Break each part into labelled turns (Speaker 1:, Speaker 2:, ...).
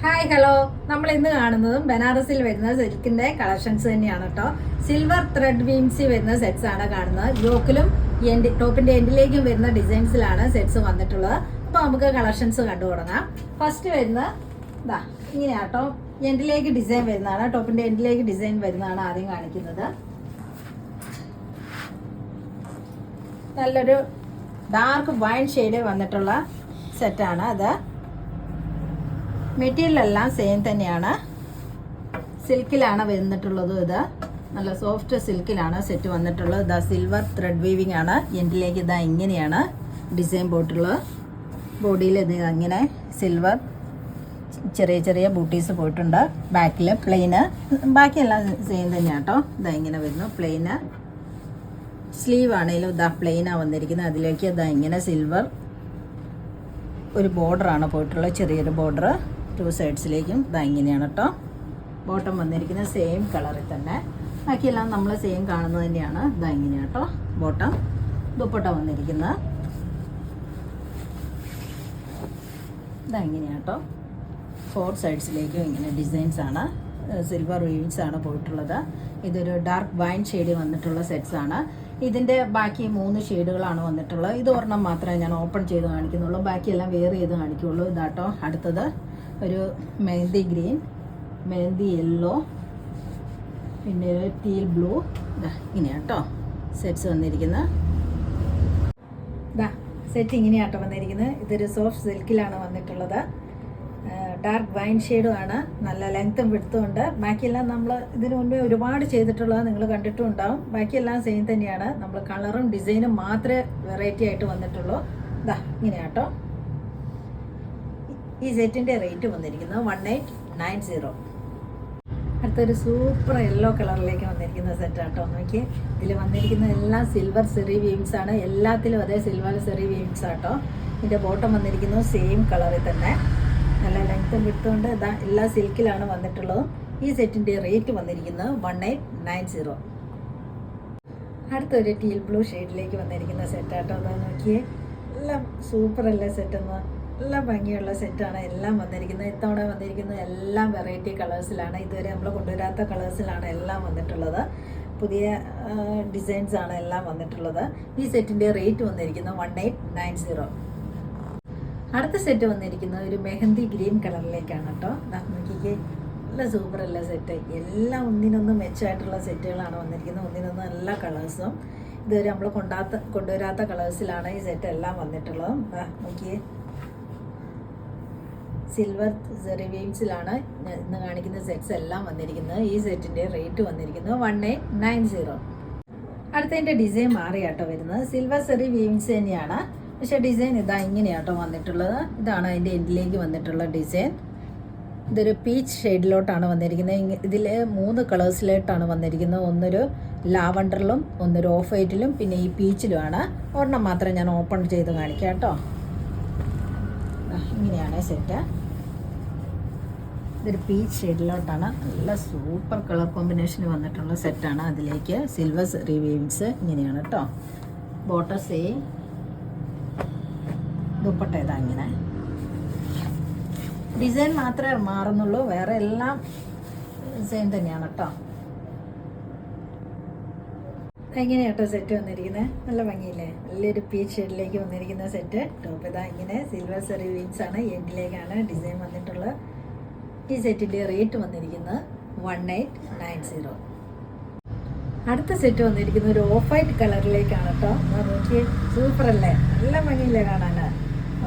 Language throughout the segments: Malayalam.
Speaker 1: ഹായ് ഹലോ, നമ്മൾ ഇന്ന് കാണുന്നതും ബനാറസിൽ വരുന്ന സിൽക്കിന്റെ കളക്ഷൻസ് തന്നെയാണ് കേട്ടോ. സിൽവർ ത്രെഡ് വീംസി വരുന്ന സെറ്റ്സ് ആണ് കാണുന്നത്. യോക്കിലും ടോപ്പിന്റെ എൻഡിലേക്കും വരുന്ന ഡിസൈൻസിലാണ് സെറ്റ്സ് വന്നിട്ടുള്ളത്. അപ്പൊ നമുക്ക് കളക്ഷൻസ് കണ്ടു തുടങ്ങാം. ഫസ്റ്റ് വരുന്ന ഇതാ ഇങ്ങനെയാട്ടോ, എൻഡിലേക്ക് ഡിസൈൻ വരുന്നതാണ്. ടോപ്പിന്റെ എൻഡിലേക്ക് ഡിസൈൻ വരുന്നതാണ് ആദ്യം കാണിക്കുന്നത്. നല്ലൊരു ഡാർക്ക് വൈൻ ഷെയ്ഡ് വന്നിട്ടുള്ള സെറ്റാണ് അത്. മെറ്റീരിയൽ എല്ലാം സെയിം തന്നെയാണ്. സിൽക്കിലാണ് വന്നിട്ടുള്ളത്. ഇത് നല്ല സോഫ്റ്റ് സിൽക്കിലാണ് സെറ്റ് വന്നിട്ടുള്ളത്. ഇതാ സിൽവർ ത്രെഡ് വീവിംഗ് ആണ്. എൻഡിലേക്ക് ഇതാ ഇങ്ങനെയാണ് ഡിസൈൻ പോയിട്ടുള്ളത്. ബോഡിയിൽ ഇത് ഇങ്ങനെ സിൽവർ ചെറിയ ചെറിയ ബൂട്ടീസ് പോയിട്ടുണ്ട്. ബാക്കിൽ പ്ലെയിന്, ബാക്കിയെല്ലാം സെയിം തന്നെയാണ് കേട്ടോ. ഇതാ ഇങ്ങനെ വരുന്നു പ്ലെയിന്. സ്ലീവ് ആണെങ്കിലും ഇതാ പ്ലെയിനാണ് വന്നിരിക്കുന്നത്. അതിലേക്ക് ഇതാ ഇങ്ങനെ സിൽവർ ഒരു ബോർഡറാണ് പോയിട്ടുള്ളത്, ചെറിയൊരു ബോർഡർ. ടു സൈഡ്സിലേക്കും ഇതാ ഇങ്ങനെയാണ് കേട്ടോ. ബോട്ടം വന്നിരിക്കുന്നത് സെയിം കളറിൽ തന്നെ. ബാക്കിയെല്ലാം നമ്മൾ സെയിം കാണുന്നത് തന്നെയാണ്. ഇതാ ഇങ്ങനെയാണ് കേട്ടോ ബോട്ടം. ദുപ്പട്ട വന്നിരിക്കുന്നത് ഇതാ ഇങ്ങനെയാണ് കേട്ടോ. ഫോർ സൈഡ്സിലേക്കും ഇങ്ങനെ ഡിസൈൻസ് ആണ്. സിൽവർ വീവിങ്സ് ആണ് പോയിട്ടുള്ളത്. ഇതൊരു ഡാർക്ക് വൈൻ ഷെയ്ഡ് വന്നിട്ടുള്ള സെറ്റ്സ് ആണ്. ഇതിൻ്റെ ബാക്കി 3 ഷെയ്ഡുകളാണ് വന്നിട്ടുള്ളത്. ഇത് ഒരെണ്ണം മാത്രമേ ഞാൻ ഓപ്പൺ ചെയ്ത് കാണിക്കുന്നുള്ളൂ. ബാക്കിയെല്ലാം വേറെ ചെയ്ത് കാണിക്കുള്ളൂ. ഇതാട്ടോ അടുത്തത് ഒരു മെഹന്തി ഗ്രീൻ, മെഹന്തി യെല്ലോ, പിന്നെ ഒരു ടീൽ ബ്ലൂ. ഇങ്ങനെയാട്ടോ സെറ്റ്സ് വന്നിരിക്കുന്നത്. ഇതാ സെറ്റ് ഇങ്ങനെയാട്ടോ വന്നിരിക്കുന്നത്. ഇതൊരു സോഫ്റ്റ് സിൽക്കിലാണ് വന്നിട്ടുള്ളത്. ഡാർക്ക് വൈൻ ഷെയ്ഡും ആണ്. നല്ല ലെങ്ത്തും വിഡ്ത്തും ഉണ്ട്. ബാക്കിയെല്ലാം നമ്മൾ ഇതിനു മുൻപേ ഒരുപാട് ചെയ്തിട്ടുള്ളത് നിങ്ങൾ കണ്ടിട്ടും ഉണ്ടാവും. ബാക്കിയെല്ലാം സെയിം തന്നെയാണ്. നമ്മൾ കളറും ഡിസൈനും മാത്രമേ വെറൈറ്റി ആയിട്ട് വന്നിട്ടുള്ളൂ. ഇതാ ഇങ്ങനെയാട്ടോ. ഈ സെറ്റിൻ്റെ റേറ്റ് വന്നിരിക്കുന്നത് 1890. അടുത്തൊരു സൂപ്പർ യെല്ലോ കളറിലേക്ക് വന്നിരിക്കുന്ന സെറ്റാട്ടോ. നോക്കി, ഇതിൽ വന്നിരിക്കുന്ന എല്ലാം സിൽവർ സെറി വീംസ് ആണ്. എല്ലാത്തിലും അതേ സിൽവർ സെറി വീംസ് ആട്ടോ. ഇതിൻ്റെ ബോട്ടം വന്നിരിക്കുന്നത് സെയിം കളറിൽ തന്നെ. നല്ല ലെങ്ത്തും വിട്ടുകൊണ്ട് ഇതാ എല്ലാ സിൽക്കിലാണ് വന്നിട്ടുള്ളത്. ഈ സെറ്റിൻ്റെ റേറ്റ് വന്നിരിക്കുന്നത് 1890. അടുത്തൊരു ടീൽ ബ്ലൂ ഷെയ്ഡിലേക്ക് വന്നിരിക്കുന്ന സെറ്റാട്ടോ. അതാ നോക്കിയേ, എല്ലാം സൂപ്പർ അല്ലേ സെറ്റെന്ന്. നല്ല ഭംഗിയുള്ള സെറ്റാണ് എല്ലാം വന്നിരിക്കുന്നത്. ഇത്തവണ വന്നിരിക്കുന്നത് എല്ലാം വെറൈറ്റി കളേഴ്സിലാണ്. ഇതുവരെ നമ്മൾ കൊണ്ടുവരാത്ത കളേഴ്സിലാണ് എല്ലാം വന്നിട്ടുള്ളത്. പുതിയ ഡിസൈൻസ് ആണ് എല്ലാം വന്നിട്ടുള്ളത്. ഈ സെറ്റിൻ്റെ റേറ്റ് വന്നിരിക്കുന്നത് 1890. അടുത്ത സെറ്റ് വന്നിരിക്കുന്നത് ഒരു മെഹന്തി ഗ്രീൻ കളറിലേക്കാണ് കേട്ടോ. നോക്കിക്കേ, നല്ല സൂപ്പർ അല്ല സെറ്റ്. എല്ലാം ഒന്നിനൊന്നും മെച്ചമായിട്ടുള്ള സെറ്റുകളാണ് വന്നിരിക്കുന്നത്. ഒന്നിനൊന്നും എല്ലാ കളേഴ്സും. ഇതുവരെ നമ്മൾ കൊണ്ടുവരാത്ത കളേഴ്സിലാണ് ഈ സെറ്റ് എല്ലാം വന്നിട്ടുള്ളത്. നോക്കിയേ, സിൽവർ സെറി വീംസിലാണ് ഇന്ന് കാണിക്കുന്ന സെറ്റ്സ് എല്ലാം വന്നിരിക്കുന്നത്. ഈ സെറ്റിൻ്റെ റേറ്റ് വന്നിരിക്കുന്നത് 1890. അടുത്തതിൻ്റെ ഡിസൈൻ മാറിയാട്ടോ വരുന്നത്. സിൽവർ സെറി വീംസ് തന്നെയാണ്, പക്ഷേ ഡിസൈൻ ഇതാ ഇങ്ങനെയാട്ടോ വന്നിട്ടുള്ളത്. ഇതാണ് അതിൻ്റെ എൻഡിലേക്ക് വന്നിട്ടുള്ള ഡിസൈൻ. ഇതൊരു പീച്ച് ഷെയ്ഡിലോട്ടാണ് വന്നിരിക്കുന്നത്. ഇതിൽ 3 കളേഴ്സിലോട്ടാണ് വന്നിരിക്കുന്നത്. ഒന്നൊരു ലാവണ്ടറിലും, ഒന്നൊരു ഓഫ് വൈറ്റിലും, പിന്നെ ഈ പീച്ചിലുമാണ്. ഒരെണ്ണം മാത്രം ഞാൻ ഓപ്പൺ ചെയ്ത് കാണിക്കാം കേട്ടോ. ഇങ്ങനെയാണ് സെറ്റ്. ഇതൊരു പീച്ച് ഷെയ്ഡിലോട്ടാണ്. നല്ല സൂപ്പർ കളർ കോമ്പിനേഷൻ വന്നിട്ടുള്ള സെറ്റാണ്. അതിലേക്ക് സിൽവർ സെറി വീവിങ്സ് ഇങ്ങനെയാണ് കേട്ടോ. ബോട്ടം സെയിം, ദുപ്പട്ട ഇതാ ഇങ്ങനെ. ഡിസൈൻ മാത്രമേ മാറുന്നുള്ളൂ, വേറെ എല്ലാം സെയിം തന്നെയാണ് കേട്ടോ. എങ്ങനെയാട്ടോ സെറ്റ് വന്നിരിക്കുന്നത്? നല്ല ഭംഗിയില്ലേ? നല്ലൊരു പീച്ച് ഷെയ്ഡിലേക്ക് വന്നിരിക്കുന്ന സെറ്റ്. ടോപ്പ് ഇതാ ഇങ്ങനെ സിൽവർ സെറി വീൻസ് ആണ്. എൻഡിലേക്കാണ് ഡിസൈൻ വന്നിട്ടുള്ളത്. ഈ സെറ്റിൻ്റെ റേറ്റ് വന്നിരിക്കുന്നത് 1890. അടുത്ത സെറ്റ് വന്നിരിക്കുന്നത് ഒരു ഓഫ് വൈറ്റ് കളറിലേക്കാണ് കേട്ടോ. നോക്കിയേ, സൂപ്പർ അല്ലേ? നല്ല ഭംഗിയില്ലേ കാണാൻ?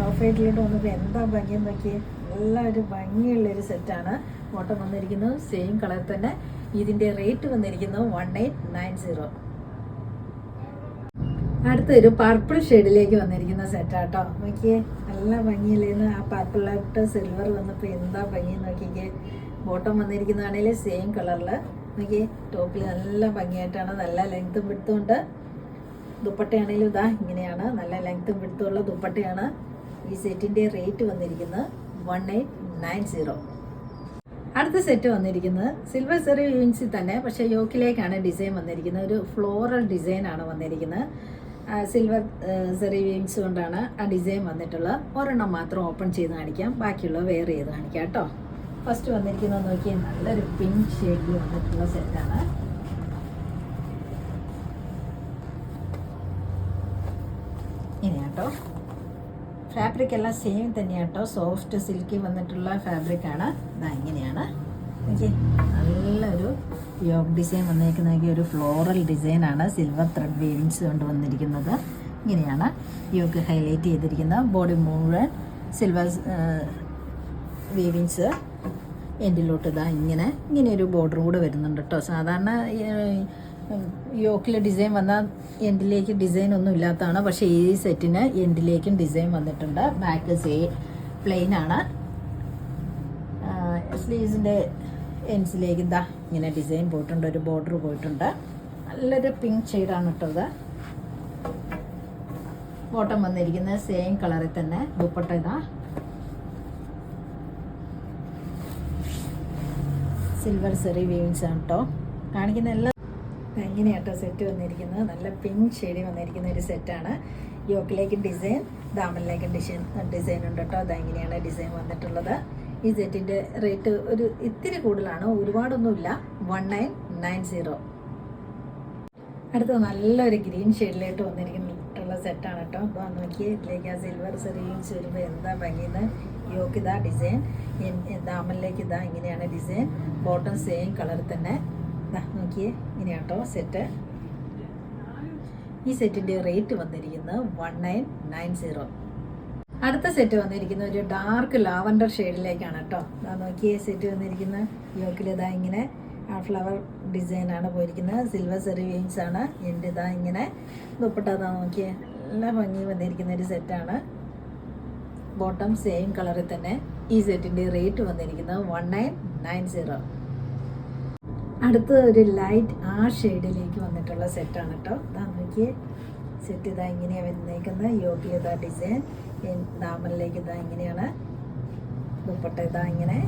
Speaker 1: ഓഫ് വൈറ്റിലോട്ട് വന്നപ്പോൾ എന്താ ഭംഗിയെന്ന് നോക്കിയേ. നല്ല ഒരു ഭംഗിയുള്ളൊരു സെറ്റാണ്. ബോട്ടം വന്നിരിക്കുന്നത് സെയിം കളർ തന്നെ. ഇതിൻ്റെ റേറ്റ് വന്നിരിക്കുന്നത് 1890. അടുത്തൊരു പർപ്പിൾ ഷെയ്ഡിലേക്ക് വന്നിരിക്കുന്ന സെറ്റാട്ടോ. നോക്കിയേ, നല്ല ഭംഗിയില്ലേന്ന്. ആ പർപ്പിളായിട്ട് സിൽവർ വന്നപ്പോൾ എന്താ ഭംഗി നോക്കിക്കേ. ബോട്ടം വന്നിരിക്കുന്നതാണെങ്കിൽ സെയിം കളറിൽ. നോക്കിയേ, ടോപ്പിൽ നല്ല ഭംഗിയായിട്ടാണ്. നല്ല ലെങ്ത്തും വിഡ്ത്തുണ്ട്. ദുപ്പട്ടയാണെങ്കിലും ഇതാ ഇങ്ങനെയാണ്. നല്ല ലെങ്ത്തും വിഡ്ത്തുള്ള ദുപ്പട്ടയാണ്. ഈ സെറ്റിൻ്റെ റേറ്റ് വന്നിരിക്കുന്നത് 1890. അടുത്ത സെറ്റ് വന്നിരിക്കുന്നത് സിൽവർ സെറി വീവിങ്സിൽ തന്നെ, പക്ഷേ യോക്കിലേക്കാണ് ഡിസൈൻ വന്നിരിക്കുന്നത്. ഒരു ഫ്ലോറൽ ഡിസൈനാണ് വന്നിരിക്കുന്നത്. സിൽവർ സെറി വീവിങ്സ് കൊണ്ടാണ് ആ ഡിസൈൻ വന്നിട്ടുള്ളത്. ഒരെണ്ണം മാത്രം ഓപ്പൺ ചെയ്ത് കാണിക്കാം, ബാക്കിയുള്ളത് വെയർ ചെയ്ത് കാണിക്കാം കേട്ടോ. ഫസ്റ്റ് വന്നിരിക്കുന്നത് നോക്കിയാൽ നല്ലൊരു പിങ്ക് ഷെയ്ഡിൽ വന്നിട്ടുള്ള സെറ്റാണ്. ഇനിയാട്ടോ ഫാബ്രിക് എല്ലാം സെയിം തന്നെയാട്ടോ, സോഫ്റ്റ് സിൽക്കി വന്നിട്ടുള്ള ഫാബ്രിക്കാണ്. ഇതാ ഇങ്ങനെയാണ്. ഓക്കെ, നല്ലൊരു യോക്ക് ഡിസൈൻ വന്നിരിക്കുന്നത് ഒരു ഫ്ലോറൽ ഡിസൈനാണ്, സിൽവർ ത്രെഡ് വീവിങ്സ് കൊണ്ട് വന്നിരിക്കുന്നത്. ഇങ്ങനെയാണ് യോക്ക് ഹൈലൈറ്റ് ചെയ്തിരിക്കുന്നത്. ബോഡി മുഴുവൻ സിൽവർ വീവിങ്സ്, എൻഡിലോട്ട് ഇതാ ഇങ്ങനെ ഒരു ബോർഡർ കൂടെ വരുന്നുണ്ട് കേട്ടോ. സാധാരണ യോക്കിൽ ഡിസൈൻ വന്നാൽ എൻഡിലേക്ക് ഡിസൈൻ ഒന്നും ഇല്ലാത്തതാണ്, പക്ഷേ ഈ സെറ്റിന് എൻഡിലേക്കും ഡിസൈൻ വന്നിട്ടുണ്ട്. ബാക്ക് പ്ലെയിൻ ആണ്. സ്ലീവ്സിൻ്റെ എൻഡ്സിലേക്ക് ഇതാ ഇങ്ങനെ ഡിസൈൻ പോയിട്ടുണ്ട്, ഒരു ബോർഡർ പോയിട്ടുണ്ട്. നല്ലൊരു പിങ്ക് ഷെയ്ഡാണ് കേട്ടോ ഇത്. ബോട്ടം വന്നിരിക്കുന്നത് സെയിം കളറിൽ തന്നെ. ദുപ്പട്ട ഇതാ സിൽവർ സെറി വീവിങ്സ് ആണ് കേട്ടോ കാണിക്കുന്ന. എല്ലാം എങ്ങനെയാട്ടോ സെറ്റ് വന്നിരിക്കുന്നത്. നല്ല പിങ്ക് ഷെയ്ഡിൽ വന്നിരിക്കുന്ന ഒരു സെറ്റാണ്. യോക്കിലേക്ക് ഡിസൈൻ, ദാമനിലേക്ക് ഡിസൈൻ ഉണ്ട് കേട്ടോ. അതെങ്ങനെയാണ് ഡിസൈൻ വന്നിട്ടുള്ളത്. ഈ സെറ്റിൻ്റെ റേറ്റ് ഒരു ഇത്തിരി കൂടുതലാണ്, ഒരുപാടൊന്നുമില്ല. 1990. അടുത്തത് നല്ലൊരു ഗ്രീൻ ഷെയ്ഡിലായിട്ട് വന്നിരിക്കുന്നുള്ള സെറ്റാണ് കേട്ടോ. അപ്പോൾ നോക്കി ഇതിലേക്ക് ആ സിൽവർ സെറിയിങ്സ് വരുമ്പോൾ എന്താ ഭംഗിന്ന്. യോക്ക് ഇതാ ഡിസൈൻ, ദാമനിലേക്ക് ഇതാ ഇങ്ങനെയാണ് ഡിസൈൻ. ബോട്ടം സെയിം കളർ തന്നെ. നോക്കിയേ ഇങ്ങനെയാട്ടോ സെറ്റ്. ഈ സെറ്റിൻ്റെ റേറ്റ് വന്നിരിക്കുന്നത് 1990. അടുത്ത സെറ്റ് വന്നിരിക്കുന്ന ഒരു ഡാർക്ക് ലാവൻഡർ ഷെയ്ഡിലേക്കാണ് കേട്ടോ. നോക്കിയേ സെറ്റ് വന്നിരിക്കുന്ന യോക്കിൽ ഇതാ ഇങ്ങനെ ആ ഫ്ലവർ ഡിസൈനാണ് പോയിരിക്കുന്നത്. സിൽവർ സെറി വീവിങ്സ് ആണ്. എൻ്റെ ഇതാ ഇങ്ങനെ ദുപ്പട്ട ഇതാ നോക്കിയേ നല്ല ഭംഗി വന്നിരിക്കുന്ന ഒരു സെറ്റാണ്. ബോട്ടം സെയിം കളറിൽ തന്നെ. ഈ സെറ്റിൻ്റെ റേറ്റ് വന്നിരിക്കുന്നത് 1990. അടുത്തത് ഒരു ലൈറ്റ് ആ ഷെയ്ഡിലേക്ക് വന്നിട്ടുള്ള സെറ്റാണ് കേട്ടോ. ഇതാ നോക്കിയേ സെറ്റ് ഇതാ ഇങ്ങനെയാണ് വന്നേക്കുന്നത്. യോക്കിൽ ഇതാ ഡിസൈൻ, ദാമനിലേക്ക് ഇതാ ഇങ്ങനെയാണ്. ദുപ്പട്ട ഇതാ ഇങ്ങനെ.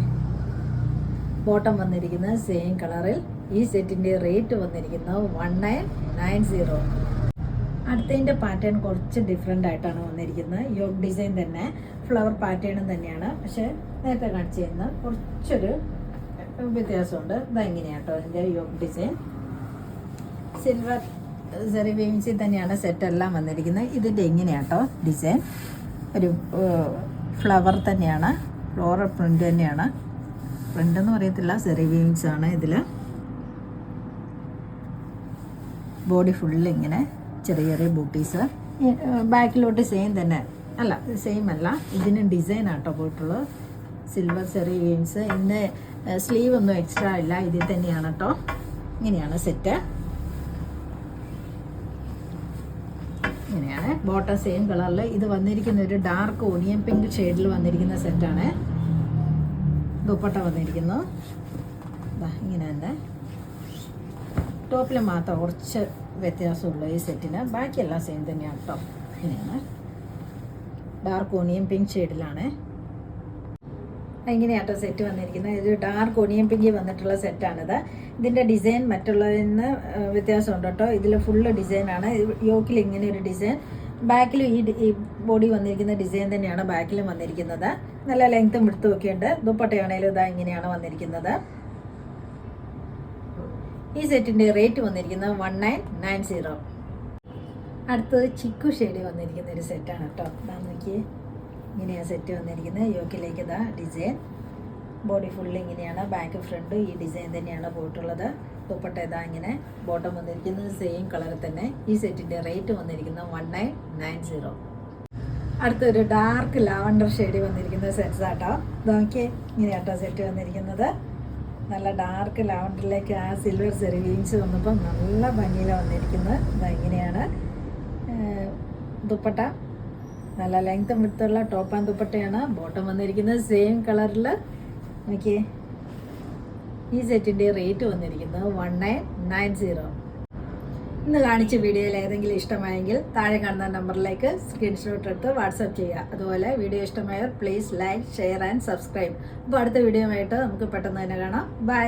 Speaker 1: ബോട്ടം വന്നിരിക്കുന്നത് സെയിം കളറിൽ. ഈ സെറ്റിൻ്റെ റേറ്റ് വന്നിരിക്കുന്നത് 1990. അടുത്തതിൻ്റെ പാറ്റേൺ കുറച്ച് ഡിഫറെൻ്റ് ആയിട്ടാണ് വന്നിരിക്കുന്നത്. യോക്ക് ഡിസൈൻ തന്നെ, ഫ്ലവർ പാറ്റേണും തന്നെയാണ്. പക്ഷേ നേരത്തെ കാണിച്ചു തരുന്ന കുറച്ചൊരു വ്യത്യാസമുണ്ട്. ഇതെങ്ങനെയാട്ടോ അതിൻ്റെ യോക്ക് ഡിസൈൻ. സിൽവർ സെറി വീവിങ്സിൽ തന്നെയാണ് സെറ്റെല്ലാം വന്നിരിക്കുന്നത്. ഇതിൻ്റെ എങ്ങനെയാട്ടോ ഡിസൈൻ. ഒരു ഫ്ലവർ തന്നെയാണ്, ഫ്ലോറൽ പ്രിൻ്റ് തന്നെയാണ്. പ്രിൻ്റ് എന്ന് പറയത്തില്ല, സെറി വീവിങ്സ് ആണ് ഇതിൽ. ബോഡി ഫുള്ള് ഇങ്ങനെ ചെറിയ ചെറിയ ബൂട്ടീസ്. ബാക്കിലോട്ട് സെയിം തന്നെ അല്ല, സെയിം അല്ല, ഇതിന് ഡിസൈൻ ആട്ടോ പോയിട്ടുള്ളത്. സിൽവർ സെറി വീവിങ്സ്. ഇന്ന് സ്ലീവ് ഒന്നും എക്സ്ട്രാ ഇല്ല, ഇതിൽ തന്നെയാണ് കേട്ടോ. ഇങ്ങനെയാണ് സെറ്റ്. ഇങ്ങനെയാണ് ബോട്ടം സെയിം കളറിൽ. ഇത് വന്നിരിക്കുന്ന ഒരു ഡാർക്ക് ഓണിയൻ പിങ്ക് ഷെയ്ഡിൽ വന്നിരിക്കുന്ന സെറ്റാണ്. ദുപ്പട്ട വന്നിരിക്കുന്നു ഇങ്ങനെ തന്നെ. ടോപ്പിൽ മാത്രം കുറച്ച് വ്യത്യാസമുള്ളൂ ഈ സെറ്റിന്, ബാക്കിയെല്ലാം സെയിം തന്നെയാണ് കേട്ടോ. ഇങ്ങനെയാണ് ഡാർക്ക് ഓണിയൻ പിങ്ക് ഷെയ്ഡിലാണ്. ഇങ്ങനെയാട്ടോ സെറ്റ് വന്നിരിക്കുന്നത്. ഇത് ഡാർക്ക് ഓണിയൻ പിങ്ക് വന്നിട്ടുള്ള സെറ്റാണിത്. ഇതിൻ്റെ ഡിസൈൻ മറ്റുള്ളതിൽ നിന്ന് വ്യത്യാസമുണ്ട് കേട്ടോ. ഇതിൽ ഫുള്ള് ഡിസൈനാണ്. യോക്കിൽ ഇങ്ങനെ ഒരു ഡിസൈൻ, ബാക്കിലും ഈ ബോഡി വന്നിരിക്കുന്ന ഡിസൈൻ തന്നെയാണ് ബാക്കിലും വന്നിരിക്കുന്നത്. നല്ല ലെങ്ത്തും വിടുത്തും ഒക്കെ ഉണ്ട്. ദുപ്പട്ടയാണേലും ഇതാ ഇങ്ങനെയാണ് വന്നിരിക്കുന്നത്. ഈ സെറ്റിൻ്റെ റേറ്റ് വന്നിരിക്കുന്നത് 1990. അടുത്തത് ചിക്കു ഷെയ്ഡ് വന്നിരിക്കുന്ന ഒരു സെറ്റാണ് കേട്ടോ. ഇതാ നോക്കിയേ ഇങ്ങനെയാണ് സെറ്റ് വന്നിരിക്കുന്നത്. യോക്കിലേക്ക് ഇതാ ഡിസൈൻ. ബോഡി ഫുള്ള് ഇങ്ങനെയാണ്, ബാക്ക് ഫ്രണ്ട് ഈ ഡിസൈൻ തന്നെയാണ് പോയിട്ടുള്ളത്. ദുപ്പട്ട ഇതാ ഇങ്ങനെ. ബോട്ടം വന്നിരിക്കുന്നത് സെയിം കളറിൽ തന്നെ. ഈ സെറ്റിൻ്റെ റേറ്റ് വന്നിരിക്കുന്നത് 1990. അടുത്തൊരു ഡാർക്ക് ലാവൻഡർ ഷെയ്ഡ് വന്നിരിക്കുന്ന സെറ്റ്സ് ആട്ടോ. നോക്കിയേ ഇങ്ങനെയാട്ടോ സെറ്റ് വന്നിരിക്കുന്നത്. നല്ല ഡാർക്ക് ലാവൻഡറിലേക്ക് ആ സിൽവർ സെറി വീവിങ്സ് വന്നപ്പോൾ നല്ല ഭംഗിയിലാണ് വന്നിരിക്കുന്നത്. ഇതാ ഇങ്ങനെയാണ് ദുപ്പട്ട. നല്ല ലെങ്ത്തും വിടുത്തുള്ള ടോപ്പ് ആൻഡ് ദുപ്പട്ടയാണ്. ബോട്ടം വന്നിരിക്കുന്നത് സെയിം കളറിൽ. നോക്കിയേ ഈ സെറ്റിൻ്റെ റേറ്റ് വന്നിരിക്കുന്നത് 1990. ഇന്ന് കാണിച്ച വീഡിയോയിൽ ഏതെങ്കിലും ഇഷ്ടമായെങ്കിൽ താഴെ കാണുന്ന നമ്പറിലേക്ക് സ്ക്രീൻഷോട്ട് എടുത്ത് വാട്സാപ്പ് ചെയ്യുക. അതുപോലെ വീഡിയോ ഇഷ്ടമായാൽ please like, share and subscribe. അപ്പോൾ അടുത്ത വീഡിയോ ആയിട്ട് നമുക്ക് പെട്ടെന്ന് തന്നെ കാണാം. ബൈ.